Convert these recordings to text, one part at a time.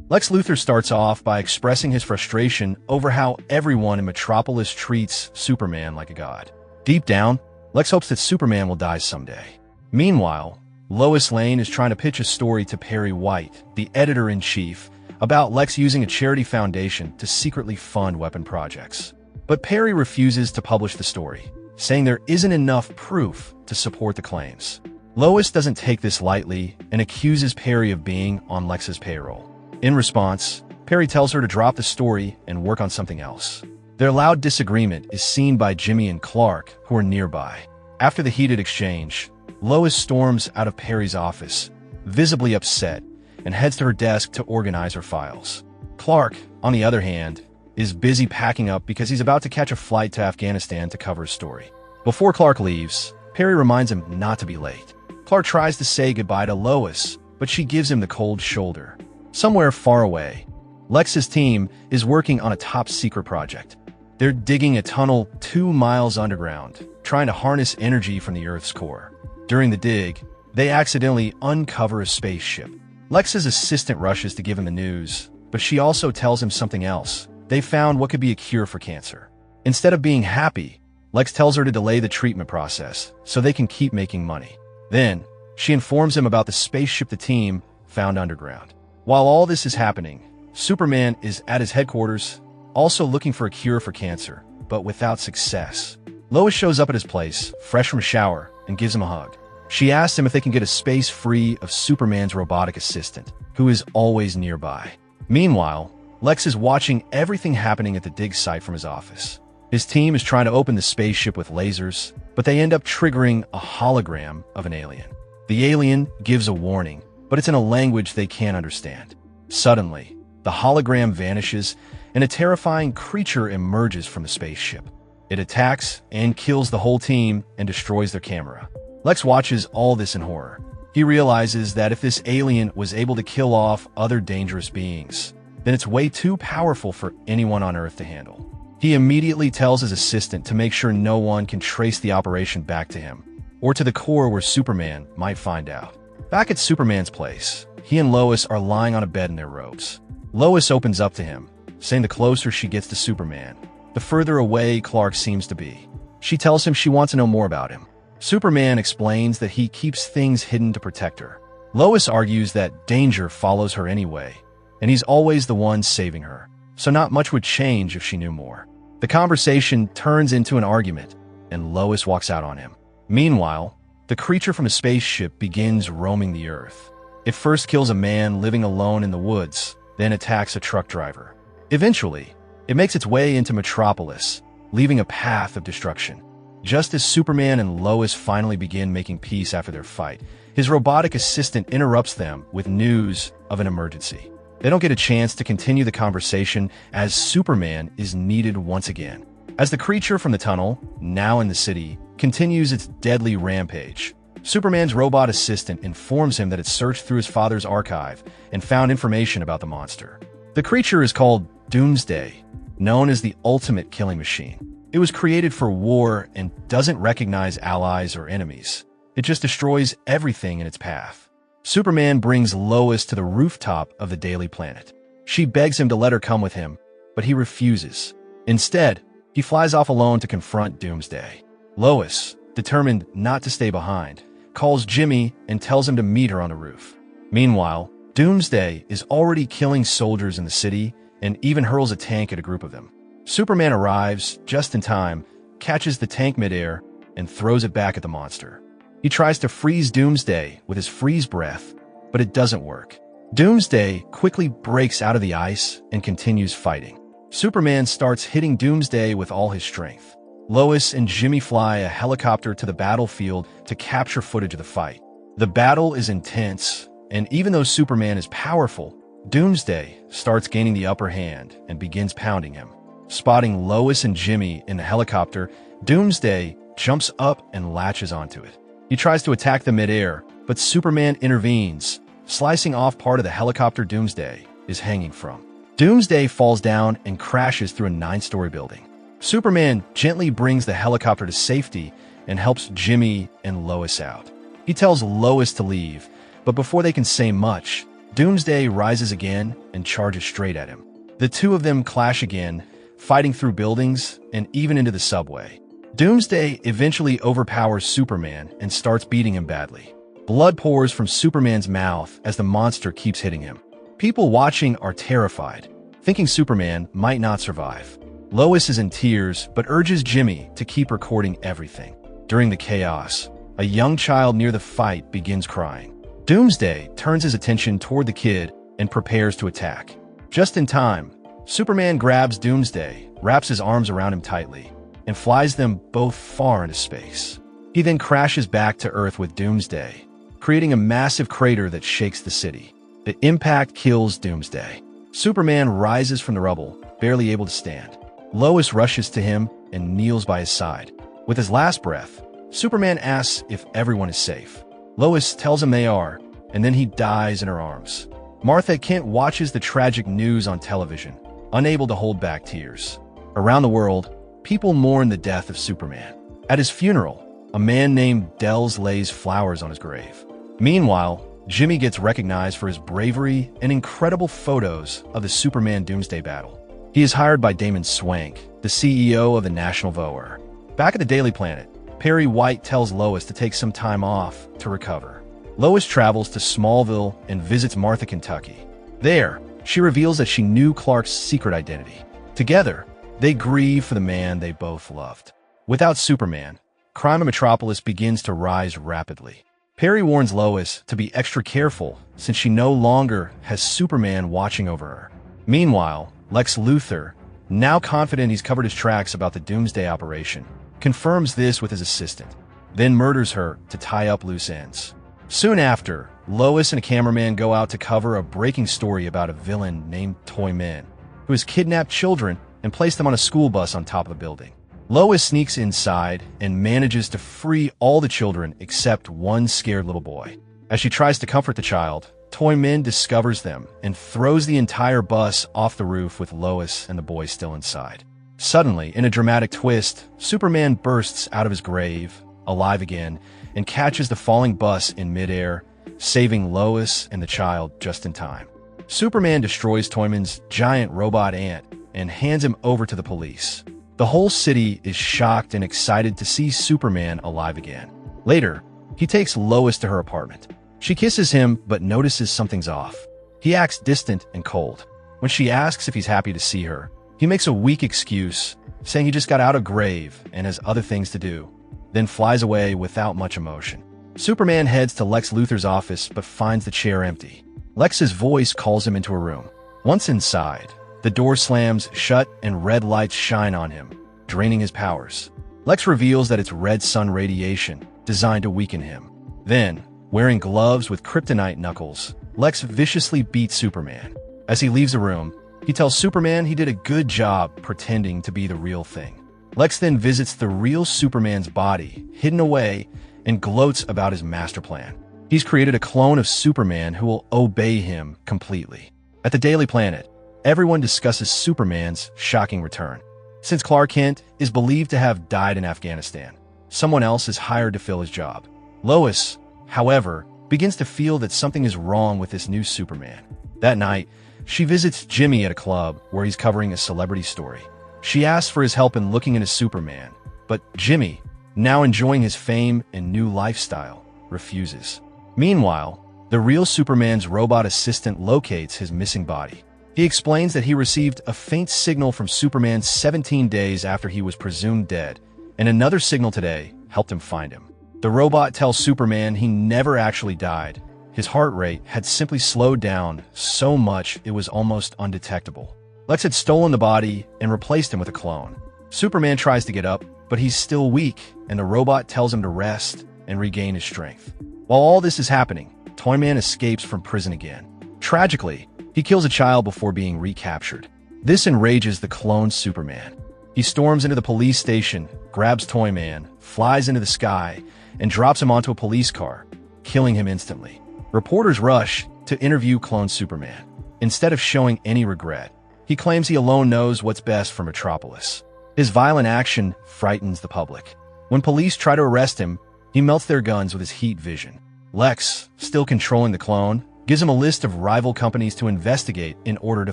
Lex Luthor starts off by expressing his frustration over how everyone in Metropolis treats Superman like a god. Deep down, Lex hopes that Superman will die someday. Meanwhile, Lois Lane is trying to pitch a story to Perry White, the editor-in-chief, about Lex using a charity foundation to secretly fund weapon projects. But Perry refuses to publish the story, saying there isn't enough proof to support the claims. Lois doesn't take this lightly and accuses Perry of being on Lex's payroll. In response, Perry tells her to drop the story and work on something else. Their loud disagreement is seen by Jimmy and Clark, who are nearby. After the heated exchange, Lois storms out of Perry's office, visibly upset, and heads to her desk to organize her files. Clark, on the other hand, is busy packing up because he's about to catch a flight to Afghanistan to cover his story. Before Clark leaves, Perry reminds him not to be late. Clark tries to say goodbye to Lois, but she gives him the cold shoulder. Somewhere far away, Lex's team is working on a top-secret project. They're digging a tunnel 2 miles underground, trying to harness energy from the Earth's core. During the dig, they accidentally uncover a spaceship. Lex's assistant rushes to give him the news, but she also tells him something else. They found what could be a cure for cancer. Instead of being happy, Lex tells her to delay the treatment process so they can keep making money. Then, she informs him about the spaceship the team found underground. While all this is happening, Superman is at his headquarters, also looking for a cure for cancer, but without success. Lois shows up at his place, fresh from a shower, and gives him a hug. She asks him if they can get a space free of Superman's robotic assistant, who is always nearby. Meanwhile, Lex is watching everything happening at the dig site from his office. His team is trying to open the spaceship with lasers, but they end up triggering a hologram of an alien. The alien gives a warning, but it's in a language they can't understand. Suddenly, the hologram vanishes, and a terrifying creature emerges from the spaceship. It attacks and kills the whole team and destroys their camera. Lex watches all this in horror. He realizes that if this alien was able to kill off other dangerous beings, then it's way too powerful for anyone on Earth to handle. He immediately tells his assistant to make sure no one can trace the operation back to him, or to the core where Superman might find out. Back at Superman's place, he and Lois are lying on a bed in their robes. Lois opens up to him, saying the closer she gets to Superman, the further away Clark seems to be. She tells him she wants to know more about him. Superman explains that he keeps things hidden to protect her. Lois argues that danger follows her anyway, and he's always the one saving her, so not much would change if she knew more. The conversation turns into an argument, and Lois walks out on him. Meanwhile, the creature from a spaceship begins roaming the Earth. It first kills a man living alone in the woods, then attacks a truck driver. Eventually, it makes its way into Metropolis, leaving a path of destruction. Just as Superman and Lois finally begin making peace after their fight, his robotic assistant interrupts them with news of an emergency. They don't get a chance to continue the conversation as Superman is needed once again. As the creature from the tunnel, now in the city, continues its deadly rampage, Superman's robot assistant informs him that it searched through his father's archive and found information about the monster. The creature is called Doomsday, known as the ultimate killing machine. It was created for war and doesn't recognize allies or enemies. It just destroys everything in its path. Superman brings Lois to the rooftop of the Daily Planet. She begs him to let her come with him, but he refuses. Instead, he flies off alone to confront Doomsday. Lois, determined not to stay behind, calls Jimmy and tells him to meet her on the roof. Meanwhile, Doomsday is already killing soldiers in the city and even hurls a tank at a group of them. Superman arrives just in time, catches the tank midair, and throws it back at the monster. He tries to freeze Doomsday with his freeze breath, but it doesn't work. Doomsday quickly breaks out of the ice and continues fighting. Superman starts hitting Doomsday with all his strength. Lois and Jimmy fly a helicopter to the battlefield to capture footage of the fight. The battle is intense, and even though Superman is powerful, Doomsday starts gaining the upper hand and begins pounding him. Spotting Lois and Jimmy in the helicopter, Doomsday jumps up and latches onto it. He tries to attack them midair, but Superman intervenes, slicing off part of the helicopter Doomsday is hanging from. Doomsday falls down and crashes through a 9-story building. Superman gently brings the helicopter to safety and helps Jimmy and Lois out. He tells Lois to leave, but before they can say much, Doomsday rises again and charges straight at him. The two of them clash again, fighting through buildings and even into the subway. Doomsday eventually overpowers Superman and starts beating him badly. Blood pours from Superman's mouth as the monster keeps hitting him. People watching are terrified, thinking Superman might not survive. Lois is in tears but urges Jimmy to keep recording everything. During the chaos, a young child near the fight begins crying. Doomsday turns his attention toward the kid and prepares to attack. Just in time, Superman grabs Doomsday, wraps his arms around him tightly, and flies them both far into space. He then crashes back to Earth with Doomsday, creating a massive crater that shakes the city. The impact kills Doomsday. Superman rises from the rubble, barely able to stand. Lois rushes to him and kneels by his side. With his last breath, Superman asks if everyone is safe. Lois tells him they are, and then he dies in her arms. Martha Kent watches the tragic news on television, unable to hold back tears. Around the world, people mourn the death of Superman. At his funeral, a man named Dells lays flowers on his grave. Meanwhile, Jimmy gets recognized for his bravery and incredible photos of the Superman-Doomsday battle. He is hired by Damon Swank, the CEO of the National Voer. Back at the Daily Planet, Perry White tells Lois to take some time off to recover. Lois travels to Smallville and visits Martha, Kentucky. There, she reveals that she knew Clark's secret identity. Together, they grieve for the man they both loved. Without Superman, crime in Metropolis begins to rise rapidly. Perry warns Lois to be extra careful since she no longer has Superman watching over her. Meanwhile, Lex Luthor, now confident he's covered his tracks about the Doomsday operation, confirms this with his assistant, then murders her to tie up loose ends. Soon after, Lois and a cameraman go out to cover a breaking story about a villain named Toy Man, who has kidnapped children and placed them on a school bus on top of a building. Lois sneaks inside and manages to free all the children except one scared little boy. As she tries to comfort the child, Toy Man discovers them and throws the entire bus off the roof with Lois and the boy still inside. Suddenly, in a dramatic twist, Superman bursts out of his grave, alive again, and catches the falling bus in midair, saving Lois and the child just in time. Superman destroys Toyman's giant robot ant and hands him over to the police. The whole city is shocked and excited to see Superman alive again. Later, he takes Lois to her apartment. She kisses him but notices something's off. He acts distant and cold. When she asks if he's happy to see her, he makes a weak excuse, saying he just got out of grave and has other things to do, then flies away without much emotion. Superman heads to Lex Luthor's office but finds the chair empty. Lex's voice calls him into a room. Once inside, the door slams shut and red lights shine on him, draining his powers. Lex reveals that it's red sun radiation, designed to weaken him. Then, wearing gloves with kryptonite knuckles, Lex viciously beats Superman. As he leaves the room, he tells Superman he did a good job pretending to be the real thing. Lex then visits the real Superman's body, hidden away, and gloats about his master plan. He's created a clone of Superman who will obey him completely. At the Daily Planet, everyone discusses Superman's shocking return. Since Clark Kent is believed to have died in Afghanistan, someone else is hired to fill his job. Lois, however, begins to feel that something is wrong with this new Superman. That night, she visits Jimmy at a club where he's covering a celebrity story. She asks for his help in looking into Superman, but Jimmy, now enjoying his fame and new lifestyle, refuses. Meanwhile, the real Superman's robot assistant locates his missing body. He explains that he received a faint signal from Superman 17 days after he was presumed dead, and another signal today helped him find him. The robot tells Superman he never actually died. His heart rate had simply slowed down so much it was almost undetectable. Lex had stolen the body and replaced him with a clone. Superman tries to get up, but he's still weak, and the robot tells him to rest and regain his strength. While all this is happening, Toyman escapes from prison again. Tragically, he kills a child before being recaptured. This enrages the cloned Superman. He storms into the police station, grabs Toyman, flies into the sky, and drops him onto a police car, killing him instantly. Reporters rush to interview clone Superman. Instead of showing any regret, he claims he alone knows what's best for Metropolis. His violent action frightens the public. When police try to arrest him, he melts their guns with his heat vision. Lex, still controlling the clone, gives him a list of rival companies to investigate in order to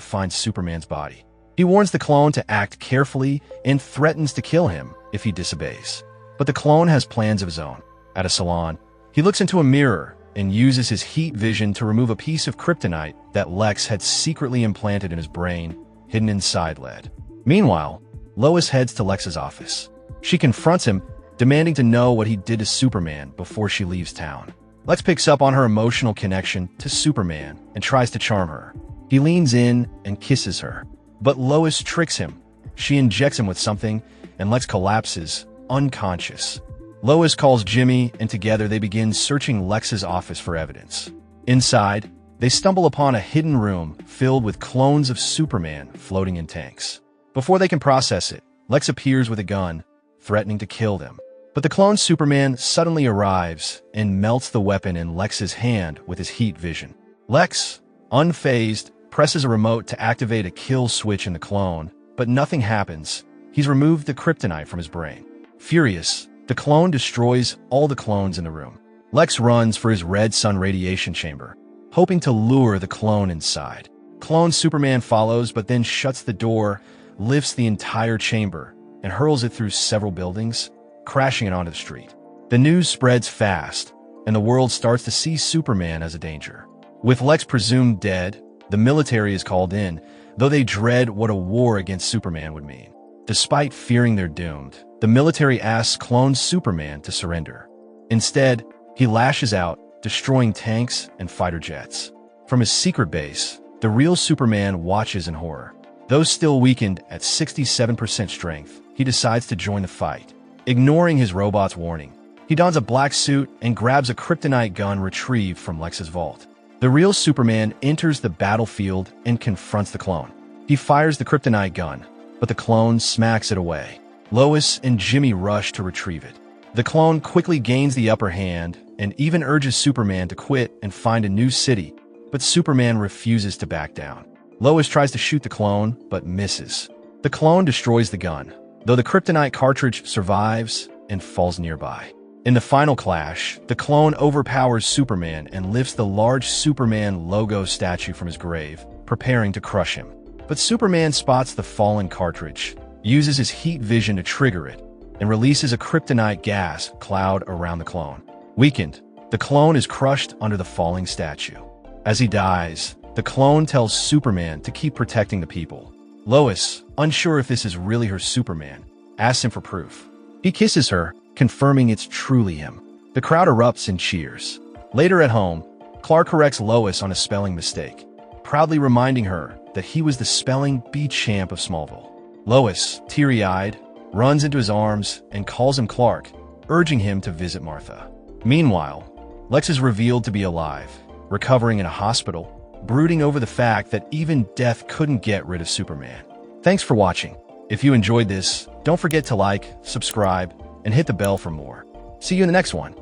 find Superman's body. He warns the clone to act carefully and threatens to kill him if he disobeys. But the clone has plans of his own. At a salon, he looks into a mirror and uses his heat vision to remove a piece of kryptonite that Lex had secretly implanted in his brain, hidden inside lead. Meanwhile, Lois heads to Lex's office. She confronts him, demanding to know what he did to Superman before she leaves town. Lex picks up on her emotional connection to Superman and tries to charm her. He leans in and kisses her, but Lois tricks him. She injects him with something, and Lex collapses, unconscious. Lois calls Jimmy, and together they begin searching Lex's office for evidence. Inside, they stumble upon a hidden room filled with clones of Superman floating in tanks. Before they can process it, Lex appears with a gun, threatening to kill them. But the clone Superman suddenly arrives and melts the weapon in Lex's hand with his heat vision. Lex, unfazed, presses a remote to activate a kill switch in the clone, but nothing happens. He's removed the kryptonite from his brain. Furious, the clone destroys all the clones in the room. Lex runs for his red sun radiation chamber, hoping to lure the clone inside. Clone Superman follows, but then shuts the door, lifts the entire chamber, and hurls it through several buildings, crashing it onto the street. The news spreads fast, and the world starts to see Superman as a danger. With Lex presumed dead, the military is called in, though they dread what a war against Superman would mean. Despite fearing they're doomed, the military asks clone Superman to surrender. Instead, he lashes out, destroying tanks and fighter jets. From his secret base, the real Superman watches in horror. Though still weakened at 67% strength, he decides to join the fight. Ignoring his robot's warning, he dons a black suit and grabs a kryptonite gun retrieved from Lex's vault. The real Superman enters the battlefield and confronts the clone. He fires the kryptonite gun, but the clone smacks it away. Lois and Jimmy rush to retrieve it. The clone quickly gains the upper hand and even urges Superman to quit and find a new city, but Superman refuses to back down. Lois tries to shoot the clone, but misses. The clone destroys the gun, though the kryptonite cartridge survives and falls nearby. In the final clash, the clone overpowers Superman and lifts the large Superman logo statue from his grave, preparing to crush him. But Superman spots the fallen cartridge, uses his heat vision to trigger it, and releases a kryptonite gas cloud around the clone. Weakened, the clone is crushed under the falling statue. As he dies, the clone tells Superman to keep protecting the people. Lois, unsure if this is really her Superman, asks him for proof. He kisses her, confirming it's truly him. The crowd erupts in cheers. Later at home, Clark corrects Lois on a spelling mistake, proudly reminding her that he was the spelling bee champ of Smallville. Lois, teary-eyed, runs into his arms and calls him Clark, urging him to visit Martha. Meanwhile, Lex is revealed to be alive, recovering in a hospital, brooding over the fact that even death couldn't get rid of Superman. Thanks for watching. If you enjoyed this, don't forget to like, subscribe, and hit the bell for more. See you in the next one.